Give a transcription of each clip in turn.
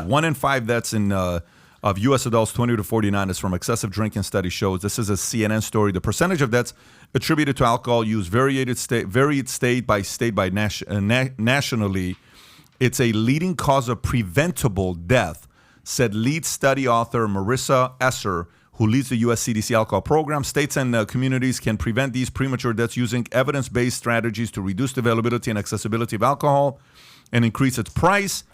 1 in 5 deaths of U.S. adults 20 to 49 is from excessive drinking, study shows. This is a CNN story. The percentage of deaths attributed to alcohol use varied state by state nationally. It's a leading cause of preventable death, said lead study author Marissa Esser, who leads the U.S. CDC alcohol program. States and communities can prevent these premature deaths using evidence-based strategies to reduce the availability and accessibility of alcohol and increase its price.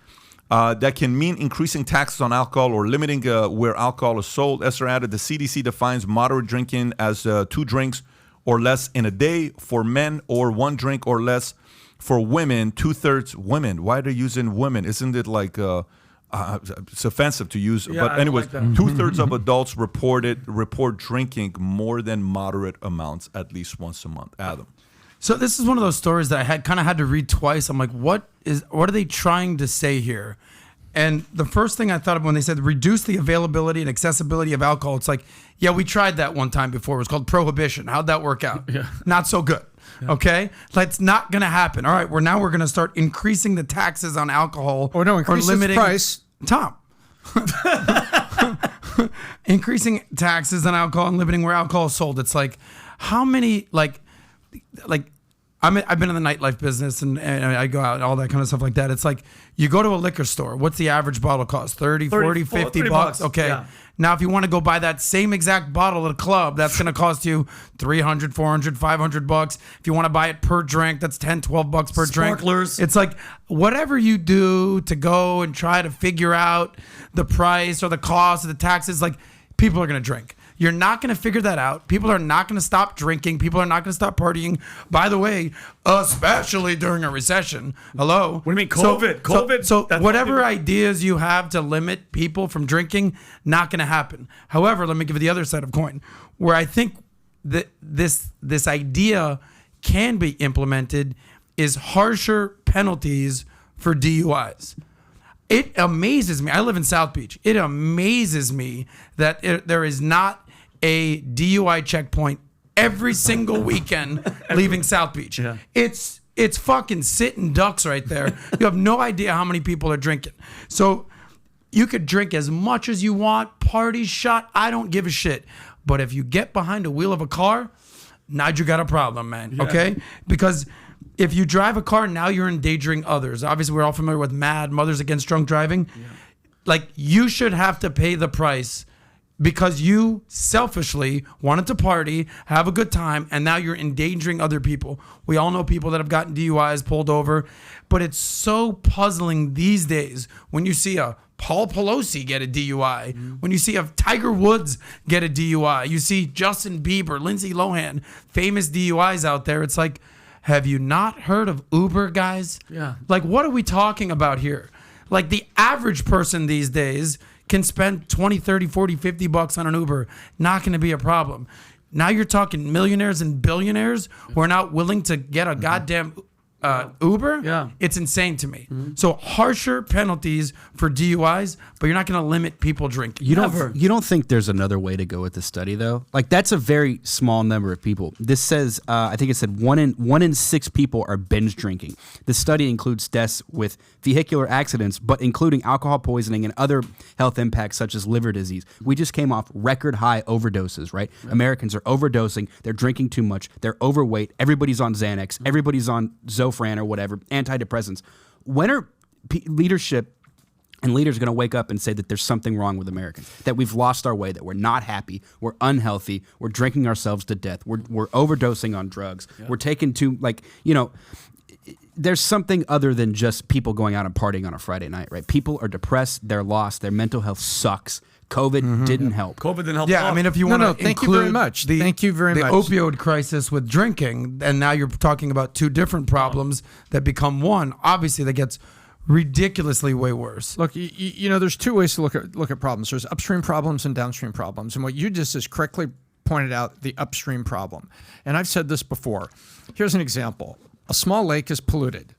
That can mean increasing taxes on alcohol or limiting where alcohol is sold. Esser added, the CDC defines moderate drinking as 2 drinks or less in a day for men, or 1 drink or less for women. 2/3 women. Why are they using women? Isn't it like it's offensive to use? Yeah, but anyways, like 2/3 of adults report drinking more than moderate amounts at least once a month. Adam. So this is one of those stories that I kind of had to read twice. I'm like, what are they trying to say here? And the first thing I thought of when they said reduce the availability and accessibility of alcohol, it's like, yeah, we tried that one time before. It was called prohibition. How'd that work out? Yeah. Not so good. Yeah. Okay, that's not going to happen. All right, we're going to start increasing the taxes on alcohol, or increase limiting its price. Tom. Increasing taxes on alcohol and limiting where alcohol is sold. It's like, how many like I've been in the nightlife business and I go out and all that kind of stuff like that. It's like you go to a liquor store. What's the average bottle cost? 30, 40, 50 bucks. Okay. Yeah. Now, if you want to go buy that same exact bottle at a club, that's going to cost you 300, 400, 500 bucks. If you want to buy it per drink, that's 10, 12 bucks per drink. Sparklers. It's like whatever you do to go and try to figure out the price or the cost of the taxes, like people are going to drink. You're not going to figure that out. People are not going to stop drinking. People are not going to stop partying. By the way, especially during a recession. Hello? What do you mean, COVID? So whatever ideas you have to limit people from drinking, not going to happen. However, let me give you the other side of the coin, where I think that this idea can be implemented is harsher penalties for DUIs. It amazes me. I live in South Beach. It amazes me that there is not a DUI checkpoint every single weekend leaving South Beach. Yeah. It's fucking sitting ducks right there. You have no idea how many people are drinking. So you could drink as much as you want, party shot, I don't give a shit. But if you get behind the wheel of a car, now you got a problem, man. Yeah. Okay? Because if you drive a car, now you're endangering others. Obviously, we're all familiar with MAD, Mothers Against Drunk Driving. Yeah. Like, you should have to pay the price because you selfishly wanted to party, have a good time, and now you're endangering other people. We all know people that have gotten DUIs, pulled over, but it's so puzzling these days when you see a Paul Pelosi get a DUI, when you see a Tiger Woods get a DUI, you see Justin Bieber, Lindsay Lohan, famous DUIs out there. It's like, have you not heard of Uber, guys? Yeah. Like, what are we talking about here? Like, the average person these days can spend 20, 30, 40, 50 bucks on an Uber. Not going to be a problem. Now you're talking millionaires and billionaires who are not willing to get a goddamn Uber. Yeah. It's insane to me. So harsher penalties for DUIs, but you're not going to limit people drinking. You don't think there's another way to go with the study though? Like, that's a very small number of people. This says I think it said one in 6 people are binge drinking. The study includes deaths with vehicular accidents, but including alcohol poisoning and other health impacts such as liver disease. We just came off record high overdoses, right? Yeah. Americans are overdosing. They're drinking too much. They're overweight. Everybody's on Xanax. Everybody's on Zofran or whatever, antidepressants. When are leadership and leaders going to wake up and say that there's something wrong with Americans, that we've lost our way, that we're not happy, we're unhealthy, we're drinking ourselves to death, we're overdosing on drugs, we're taking too, there's something other than just people going out and partying on a Friday night, right? People are depressed, they're lost, their mental health sucks. COVID didn't help. COVID didn't help. Yeah, I mean, if you want to thank you very much. Thank you very much. The opioid crisis with drinking, and now you're talking about 2 different problems that become one. Obviously, that gets ridiculously way worse. Look, you know, there's 2 ways to look at problems. There's upstream problems and downstream problems. And what you just correctly pointed out, the upstream problem. And I've said this before. Here's an example. A small lake is polluted.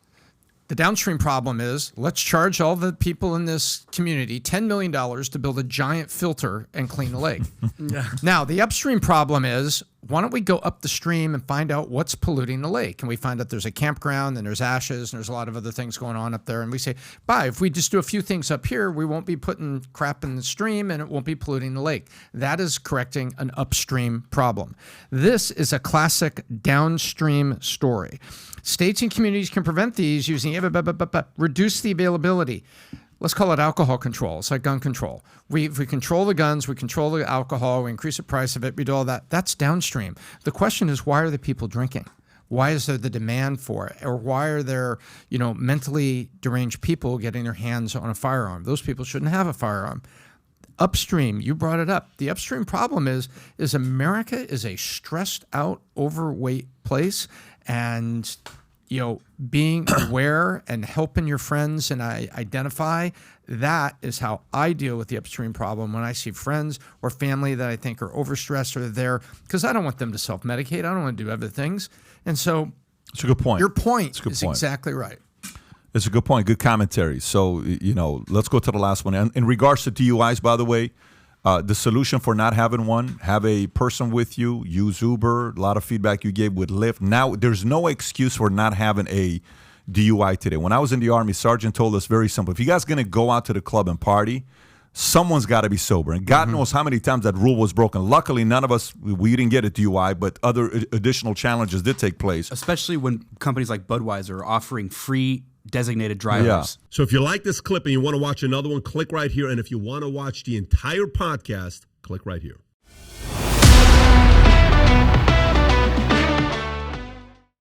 The downstream problem is, let's charge all the people in this community $10 million to build a giant filter and clean the lake. Yeah. Now, the upstream problem is, why don't we go up the stream and find out what's polluting the lake? And we find out there's a campground and there's ashes and there's a lot of other things going on up there. And we say, if we just do a few things up here, we won't be putting crap in the stream and it won't be polluting the lake. That is correcting an upstream problem. This is a classic downstream story. States and communities can prevent these using reduce the availability. Let's call it alcohol control. It's like gun control. If we control the guns, we control the alcohol, we increase the price of it, we do all that. That's downstream. The question is, why are the people drinking? Why is there the demand for it? Or why are there, mentally deranged people getting their hands on a firearm? Those people shouldn't have a firearm. Upstream, you brought it up. The upstream problem is America is a stressed out, overweight place, and being aware and helping your friends and identify, that is how I deal with the upstream problem when I see friends or family that I think are overstressed or they're there, because I don't want them to self-medicate. I don't want to do other things. And so it's a good point. Your point is exactly right. It's a good point. Good commentary. So, let's go to the last one. And in regards to DUIs, by the way, the solution for not having one, have a person with you, use Uber, a lot of feedback you gave with Lyft. Now, there's no excuse for not having a DUI today. When I was in the Army, Sergeant told us very simple. If you guys going to go out to the club and party, someone's got to be sober. And God knows how many times that rule was broken. Luckily, none of us, we didn't get a DUI, but other additional challenges did take place. Especially when companies like Budweiser are offering free designated drivers. Yeah. So if you like this clip and you want to watch another one, click right here. And if you want to watch the entire podcast, click right here.